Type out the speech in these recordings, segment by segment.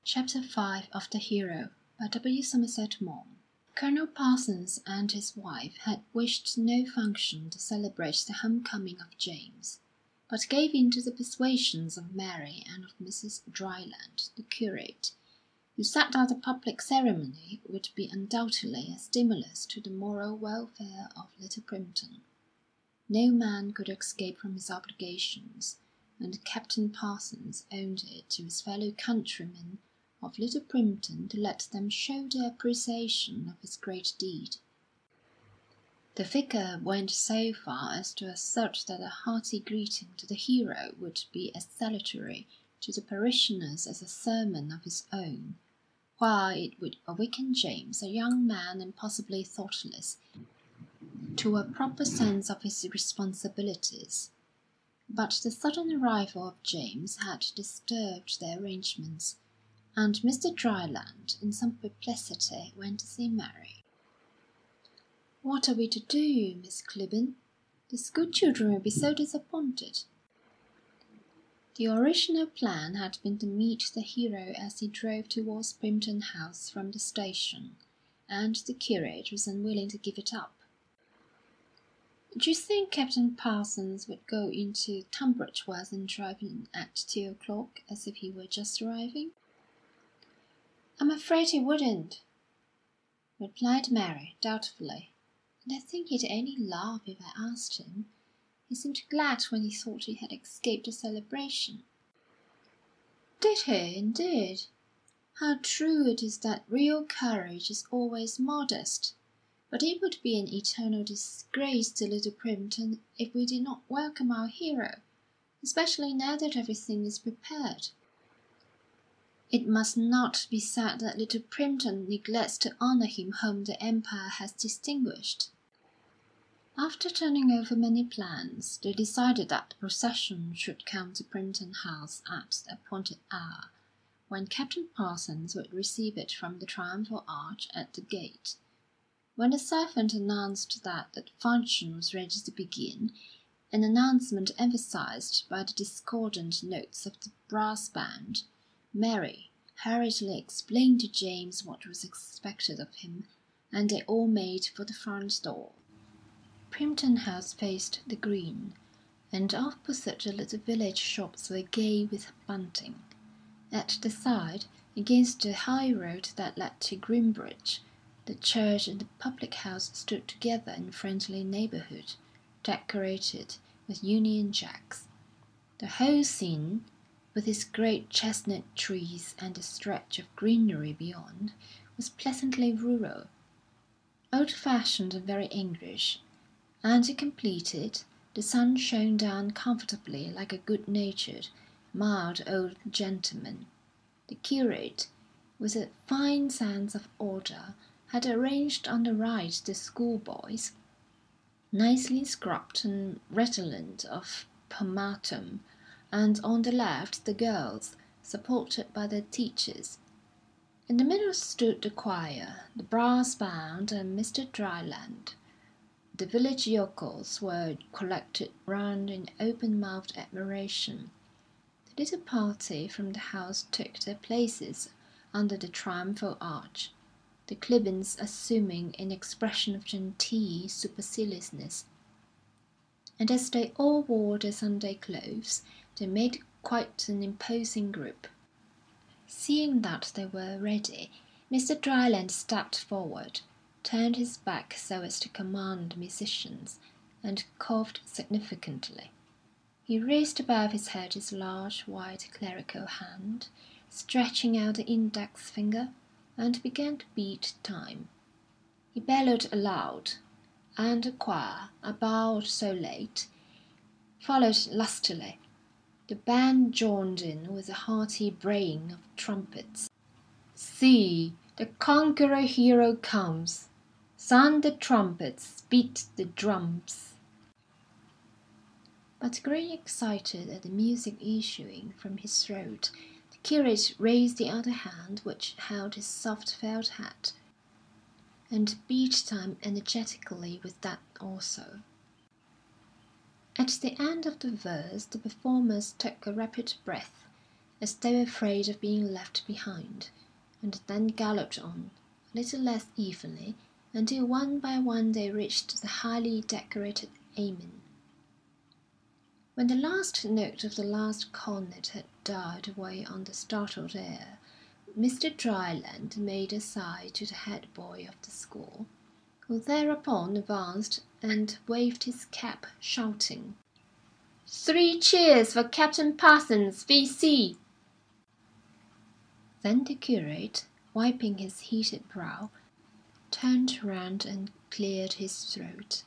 Chapter 5 of The Hero by W. Somerset Maugham. Colonel Parsons and his wife had wished no function to celebrate the homecoming of James, but gave in to the persuasions of Mary and of Mrs. Dryland, the curate, who said that the public ceremony would be undoubtedly a stimulus to the moral welfare of Little Primpton. No man could escape from his obligations, and Captain Parsons owed it to his fellow countrymen of Little Primpton to let them show their appreciation of his great deed. The vicar went so far as to assert that a hearty greeting to the hero would be as salutary to the parishioners as a sermon of his own, while it would awaken James, a young man and possibly thoughtless, to a proper sense of his responsibilities. But the sudden arrival of James had disturbed their arrangements, and Mr. Dryland, in some perplexity, went to see Mary. "What are we to do, Miss Clibborn? The school children will be so disappointed." The original plan had been to meet the hero as he drove towards Primpton House from the station, and the curate was unwilling to give it up. "Do you think Captain Parsons would go into Tunbridge Wells and drive in at 2 o'clock, as if he were just arriving?" "I'm afraid he wouldn't," replied Mary, doubtfully. "And I think he'd only laugh if I asked him. He seemed glad when he thought he had escaped the celebration." "Did he, indeed? How true it is that real courage is always modest! But it would be an eternal disgrace to Little Primpton if we did not welcome our hero, especially now that everything is prepared. It must not be said that Little Primpton neglects to honour him whom the Empire has distinguished." After turning over many plans, they decided that the procession should come to Primpton House at the appointed hour, when Captain Parsons would receive it from the triumphal arch at the gate. When the servant announced that the function was ready to begin, an announcement emphasised by the discordant notes of the brass band, Mary hurriedly explained to James what was expected of him, and they all made for the front door. Primpton House faced the green, and opposite the little village shops were gay with bunting. At the side, against the high road that led to Groombridge, the church and the public house stood together in friendly neighbourhood, decorated with Union Jacks. The whole scene, with its great chestnut trees and the stretch of greenery beyond, was pleasantly rural, old-fashioned and very English; and to complete it, the sun shone down comfortably like a good-natured, mild old gentleman. The curate, with a fine sense of order, had arranged on the right the schoolboys, nicely scrubbed and redolent of pomatum, and on the left the girls, supported by their teachers. In the middle stood the choir, the brass band, and Mr. Dryland. The village yokels were collected round in open-mouthed admiration. The little party from the house took their places under the triumphal arch, the Clibborns assuming an expression of genteel superciliousness. And as they all wore their Sunday clothes, they made quite an imposing group. Seeing that they were ready, Mr. Dryland stepped forward, turned his back so as to command the musicians, and coughed significantly. He raised above his head his large white clerical hand, stretching out the index finger, and began to beat time. He bellowed aloud, and the choir, abowed so late, followed lustily. The band joined in with a hearty braying of trumpets. "See, the conqueror hero comes! Sound the trumpets, beat the drums!" But growing excited at the music issuing from his throat, the curate raised the other hand which held his soft felt hat, and beat time energetically with that also. At the end of the verse the performers took a rapid breath, as though afraid of being left behind, and then galloped on, a little less evenly, until one by one they reached the highly decorated Amen. When the last note of the last cornet had died away on the startled air, Mr. Dryland made a sign to the head boy of the school, who thereupon advanced and waved his cap, shouting, "3 cheers for Captain Parsons, V.C." Then the curate, wiping his heated brow, turned round and cleared his throat.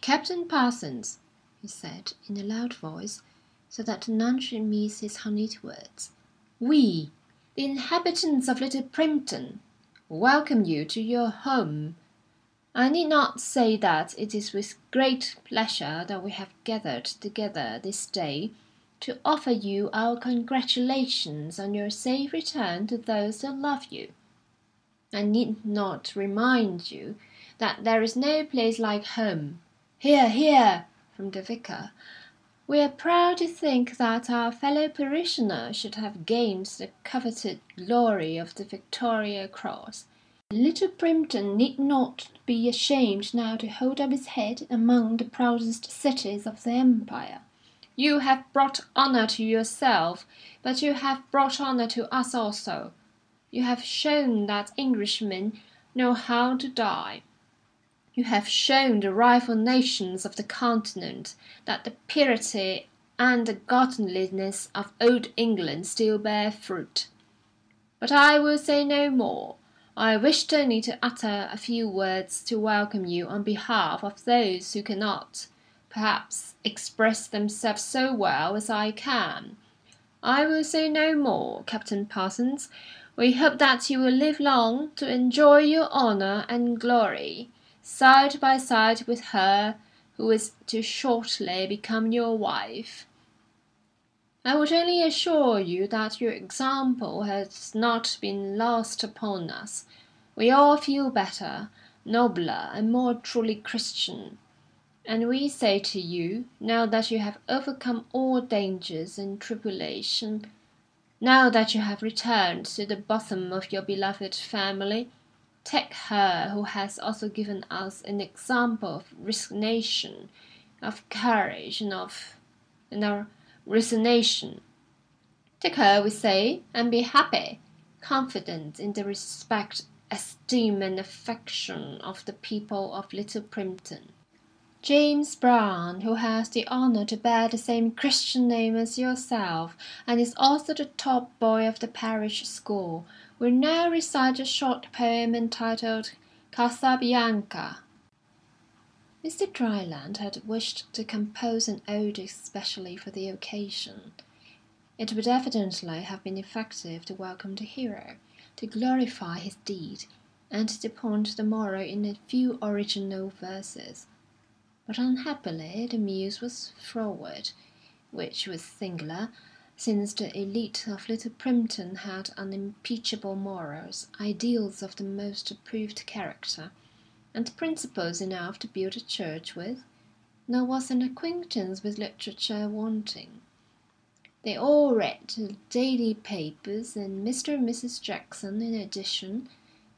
"Captain Parsons," he said, in a loud voice, so that none should miss his honeyed words, "we, the inhabitants of Little Primpton, welcome you to your home. I need not say that it is with great pleasure that we have gathered together this day to offer you our congratulations on your safe return to those that love you. I need not remind you that there is no place like home. Hear, hear!" from the vicar. "We are proud to think that our fellow parishioner should have gained the coveted glory of the Victoria Cross. Little Primpton need not be ashamed now to hold up its head among the proudest cities of the empire. You have brought honour to yourself, but you have brought honour to us also. You have shown that Englishmen know how to die. You have shown the rival nations of the continent that the purity and the godliness of old England still bear fruit. But I will say no more. I wished only to utter a few words to welcome you on behalf of those who cannot, perhaps, express themselves so well as I can. I will say no more, Captain Parsons. We hope that you will live long to enjoy your honour and glory, side by side with her who is to shortly become your wife. I would only assure you that your example has not been lost upon us. We all feel better, nobler, and more truly Christian. And we say to you, now that you have overcome all dangers and tribulation, now that you have returned to the bosom of your beloved family, take her who has also given us an example of resignation, of courage, and of resignation. Take her, we say, and be happy, confident in the respect, esteem, and affection of the people of Little Primpton. James Brown, who has the honour to bear the same Christian name as yourself, and is also the top boy of the parish school, will now recite a short poem entitled Casabianca. Mr. Dryland had wished to compose an ode especially for the occasion. It would evidently have been effective to welcome the hero, to glorify his deed, and to point the moral in a few original verses. But unhappily the muse was froward, which was singular, since the elite of Little Primpton had unimpeachable morals, ideals of the most approved character, and principles enough to build a church with, nor was an acquaintance with literature wanting. They all read the daily papers, and Mr. and Mrs. Jackson, in addition,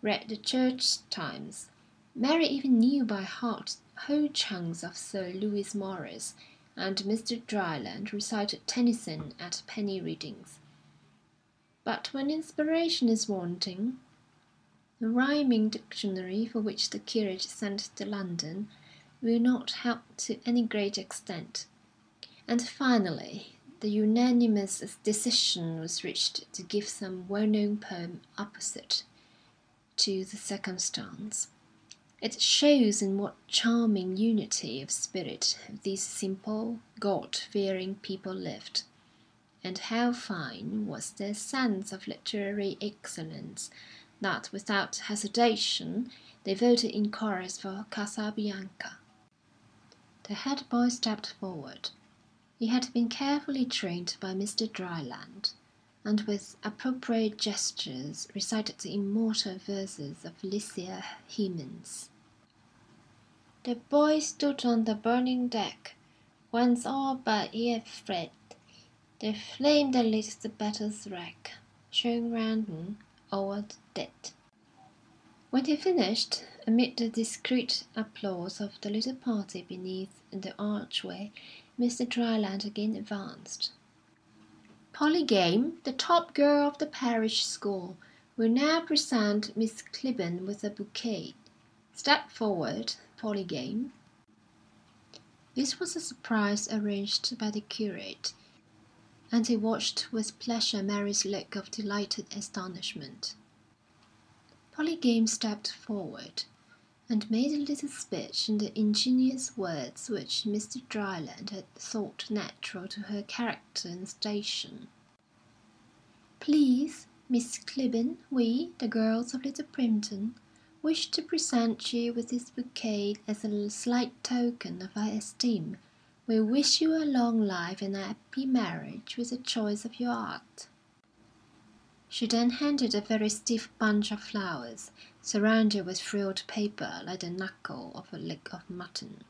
read the Church Times. Mary even knew by heart whole chunks of Sir Lewis Morris, and Mr. Dryland recited Tennyson at penny readings. But when inspiration is wanting, the rhyming dictionary for which the curate sent to London will not help to any great extent. And finally, the unanimous decision was reached to give some well-known poem opposite to the circumstance. It shows in what charming unity of spirit these simple, God-fearing people lived, and how fine was their sense of literary excellence, that without hesitation they voted in chorus for Casabianca. The head boy stepped forward. He had been carefully trained by Mr. Dryland, and with appropriate gestures recited the immortal verses of Lycia Hemans. The boy stood on the burning deck, whence all but he had fled. The flame that lit the battle's wreck shone round him o'er the dead. When he finished, amid the discreet applause of the little party beneath the archway, Mr. Dryland again advanced. "Polly Game, the top girl of the parish school, will now present Miss Clibborn with a bouquet. Step forward, Polly Game." This was a surprise arranged by the curate, and he watched with pleasure Mary's look of delighted astonishment. Polly Game stepped forward, and made a little speech in the ingenious words which Mr. Dryland had thought natural to her character and station. "Please, Miss Clibborn, we, the girls of Little Primpton, wish to present you with this bouquet as a slight token of our esteem. We wish you a long life and a happy marriage with the choice of your art." She then handed a very stiff bunch of flowers, surrounded with frilled paper like the knuckle of a leg of mutton.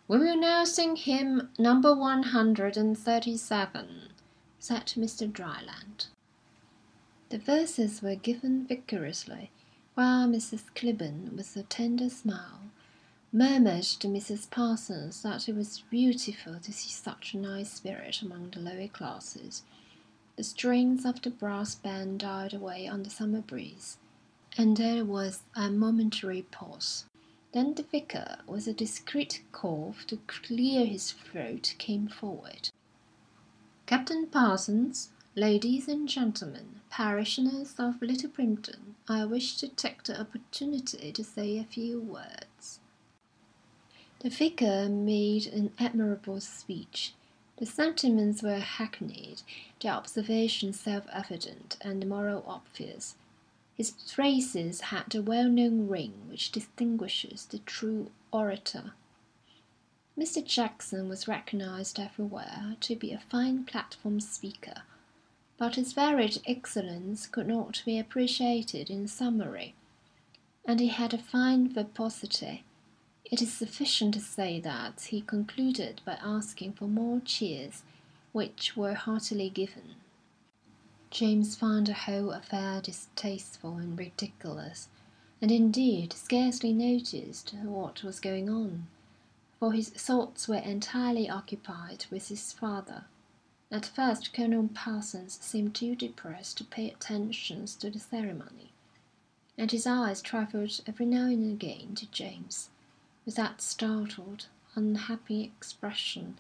"We will now sing hymn number 137," said Mr. Dryland. The verses were given vigorously, while Mrs. Clibborn, with a tender smile, murmured to Mrs. Parsons that it was beautiful to see such a nice spirit among the lower classes. The strings of the brass band died away on the summer breeze, and there was a momentary pause. Then the vicar, with a discreet cough to clear his throat, came forward. "Captain Parsons, ladies and gentlemen, parishioners of Little Primpton, I wish to take the opportunity to say a few words." The vicar made an admirable speech. The sentiments were hackneyed, the observations self-evident, and the moral obvious. His phrases had the well-known ring which distinguishes the true orator. Mr. Jackson was recognised everywhere to be a fine platform speaker, but his varied excellence could not be appreciated in summary, and he had a fine verbosity. It is sufficient to say that he concluded by asking for more cheers, which were heartily given. James found the whole affair distasteful and ridiculous, and indeed scarcely noticed what was going on, for his thoughts were entirely occupied with his father. At first Colonel Parsons seemed too depressed to pay attention to the ceremony, and his eyes travelled every now and again to James, with that startled, unhappy expression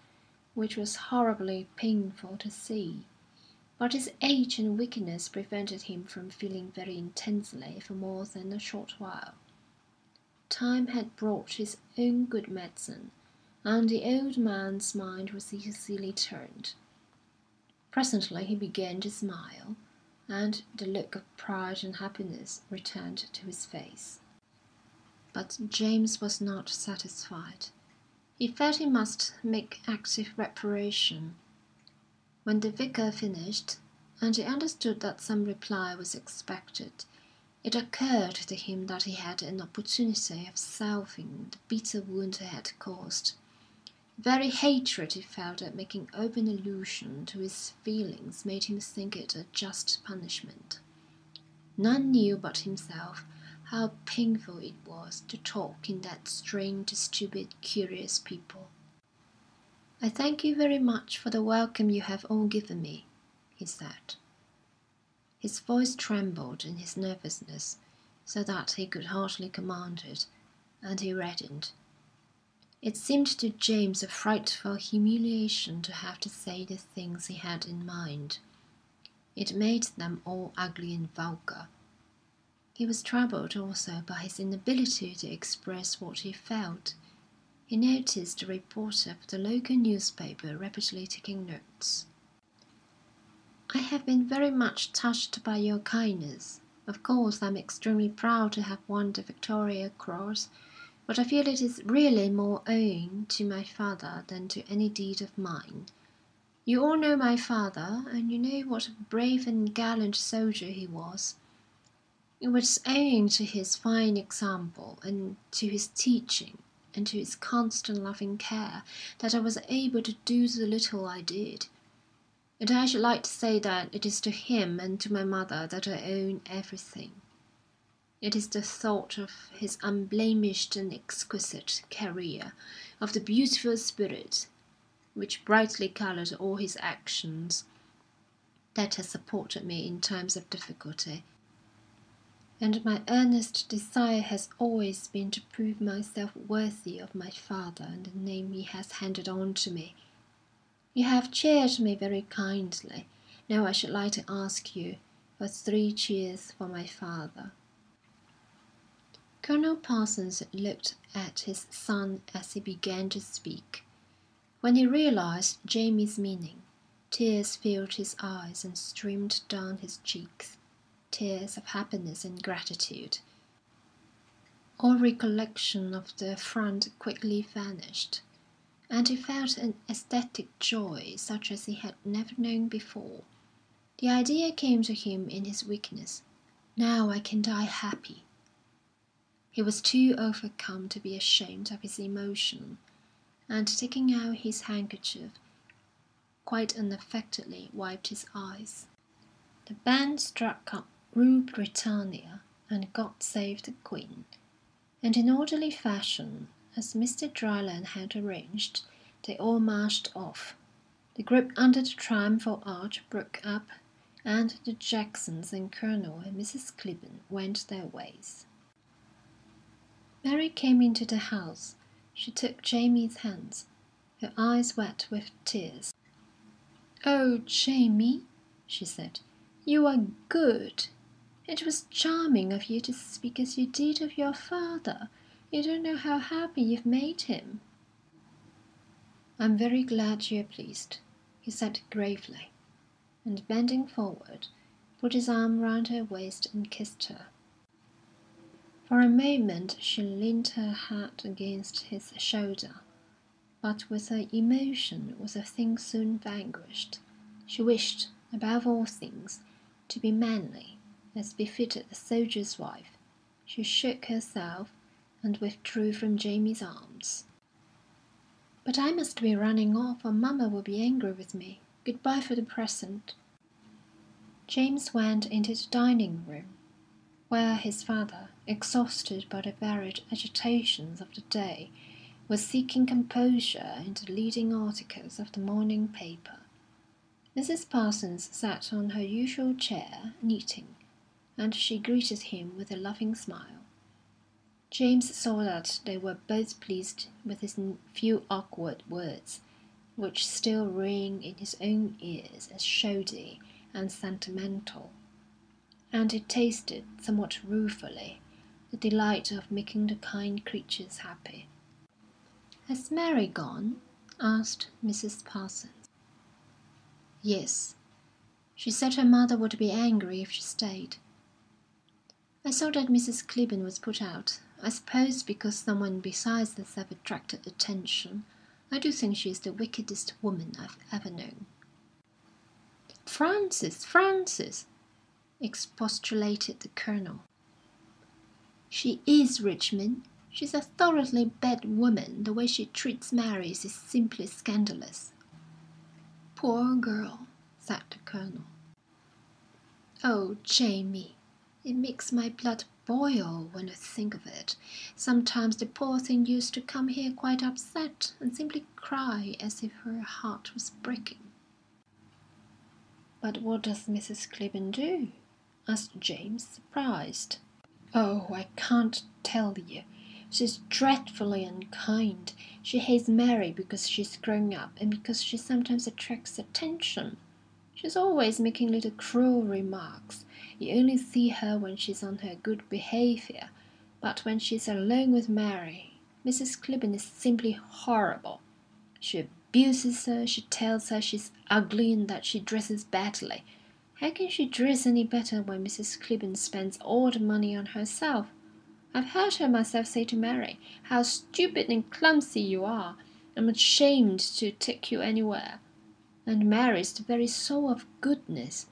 which was horribly painful to see. But his age and weakness prevented him from feeling very intensely for more than a short while. Time had brought his own good medicine, and the old man's mind was easily turned. Presently he began to smile, and the look of pride and happiness returned to his face. But James was not satisfied. He felt he must make active reparation. When the vicar finished, and he understood that some reply was expected, it occurred to him that he had an opportunity of salving the bitter wound he had caused. The very hatred he felt at making open allusion to his feelings made him think it a just punishment. None knew but himself how painful it was to talk in that strain to stupid, curious people. "I thank you very much for the welcome you have all given me," he said. His voice trembled in his nervousness, so that he could hardly command it, and he reddened. It seemed to James a frightful humiliation to have to say the things he had in mind. It made them all ugly and vulgar. He was troubled also by his inability to express what he felt. He noticed the reporter of the local newspaper rapidly taking notes. "I have been very much touched by your kindness. Of course, I'm extremely proud to have won the Victoria Cross, but I feel it is really more owing to my father than to any deed of mine. You all know my father, and you know what a brave and gallant soldier he was. It was owing to his fine example and to his teaching and to his constant loving care that I was able to do the little I did. And I should like to say that it is to him and to my mother that I owe everything. It is the thought of his unblemished and exquisite career, of the beautiful spirit which brightly coloured all his actions, that has supported me in times of difficulty. And my earnest desire has always been to prove myself worthy of my father and the name he has handed on to me. You have cheered me very kindly. Now I should like to ask you for 3 cheers for my father." Colonel Parsons looked at his son as he began to speak. When he realised Jamie's meaning, tears filled his eyes and streamed down his cheeks, tears of happiness and gratitude. All recollection of the affront quickly vanished, and he felt an ecstatic joy such as he had never known before. The idea came to him in his weakness: "Now I can die happy." He was too overcome to be ashamed of his emotion, and taking out his handkerchief, quite unaffectedly wiped his eyes. The band struck up "Rule Britannia" and "God Save the Queen," and in orderly fashion, as Mr. Dryland had arranged, they all marched off. The group under the triumphal arch broke up, and the Jacksons and Colonel and Mrs. Clibborn went their ways. Mary came into the house. She took Jamie's hands, her eyes wet with tears. "Oh, Jamie," she said, "you are good. It was charming of you to speak as you did of your father. You don't know how happy you've made him." "I'm very glad you're pleased," he said gravely, and bending forward, put his arm round her waist and kissed her. For a moment she leaned her head against his shoulder, but with her emotion was a thing soon vanquished. She wished, above all things, to be manly, as befitted a soldier's wife. She shook herself, and withdrew from Jamie's arms. "But I must be running off, or mamma will be angry with me. Goodbye for the present." James went into the dining room, where his father, exhausted by the varied agitations of the day, was seeking composure in the leading articles of the morning paper. Mrs. Parsons sat on her usual chair, knitting, and she greeted him with a loving smile. James saw that they were both pleased with his few awkward words, which still rang in his own ears as showy and sentimental, and he tasted, somewhat ruefully, the delight of making the kind creatures happy. "Has Mary gone?" asked Mrs. Parsons. "Yes. She said her mother would be angry if she stayed." "I saw that Mrs. Clibborn was put out. I suppose because someone besides herself attracted attention. I do think she is the wickedest woman I've ever known." Francis!" expostulated the Colonel. "She is, Richmond. She's a thoroughly bad woman. The way she treats Mary is simply scandalous." "Poor girl," said the Colonel. "Oh, Jamie, it makes my blood boil when I think of it. Sometimes the poor thing used to come here quite upset, and simply cry as if her heart was breaking." "But what does Mrs. Clibborn do?" asked James, surprised. "Oh, I can't tell you. She's dreadfully unkind. She hates Mary because she's grown up, and because she sometimes attracts attention. She's always making little cruel remarks. You only see her when she's on her good behaviour, but when she's alone with Mary, Mrs. Clibborn is simply horrible. She abuses her, she tells her she's ugly and that she dresses badly. How can she dress any better when Mrs. Clibborn spends all the money on herself? I've heard her myself say to Mary, 'How stupid and clumsy you are! I'm ashamed to take you anywhere.' And Mary's the very soul of goodness.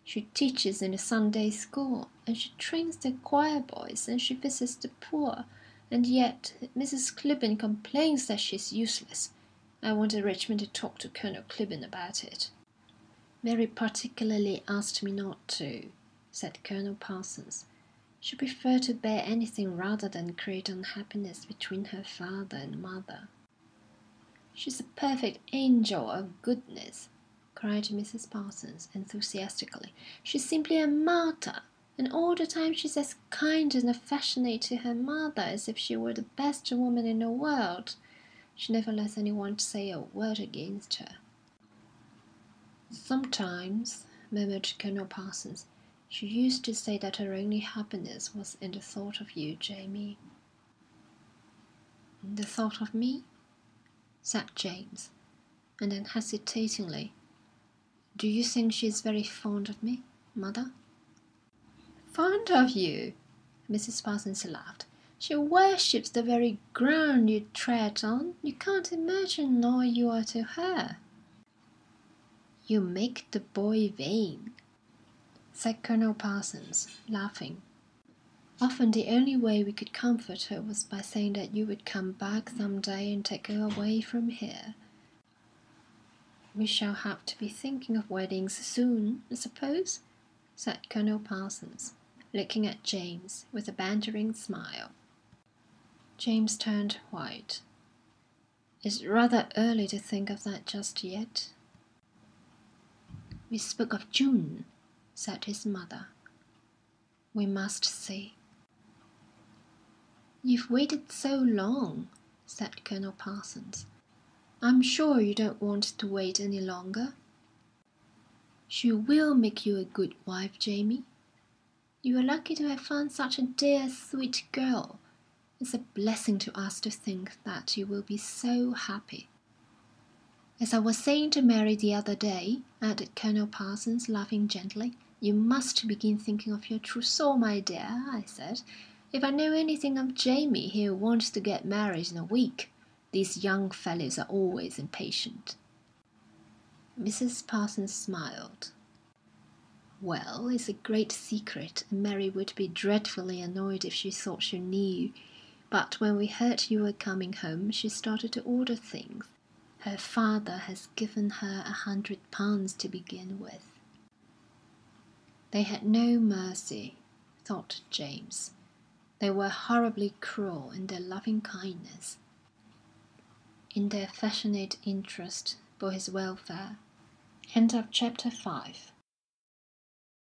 She teaches in the Sunday school, and she trains the choir boys, and she visits the poor, And yet Mrs. Clibborn complains that she's useless. I wanted Richmond to talk to Colonel Clibborn about it." "Mary particularly asked me not to," said Colonel Parsons. "She preferred to bear anything rather than create unhappiness between her father and mother." "She's a perfect angel of goodness," cried Mrs. Parsons, enthusiastically. "She's simply a martyr. And all the time she's as kind and affectionate to her mother as if she were the best woman in the world. She never lets anyone say a word against her." "Sometimes," murmured Colonel Parsons, "she used to say that her only happiness was in the thought of you, Jamie." "In the thought of me?" said James, and then hesitatingly, "Do you think she is very fond of me, mother?" "Fond of you!" Mrs. Parsons laughed. "She worships the very ground you tread on. You can't imagine all you are to her." "You make the boy vain," said Colonel Parsons, laughing. "Often the only way we could comfort her was by saying that you would come back some day and take her away from here. We shall have to be thinking of weddings soon, I suppose?" said Colonel Parsons, looking at James with a bantering smile. James turned white. "It's rather early to think of that just yet." "We spoke of June," said his mother. "We must see." "You've waited so long," said Colonel Parsons. "I'm sure you don't want to wait any longer." "She will make you a good wife, Jamie. You are lucky to have found such a dear, sweet girl. It's a blessing to us to think that you will be so happy." "As I was saying to Mary the other day," added Colonel Parsons, laughing gently, "you must begin thinking of your trousseau, my dear. I said, if I know anything of Jamie, he'll want to get married in a week. These young fellows are always impatient." Mrs. Parsons smiled. "Well, it's a great secret, and Mary would be dreadfully annoyed if she thought she knew. But when we heard you were coming home, she started to order things. Her father has given her £100 to begin with." They had no mercy, thought James. They were horribly cruel in their loving kindness, in their affectionate interest for his welfare. End of chapter 5.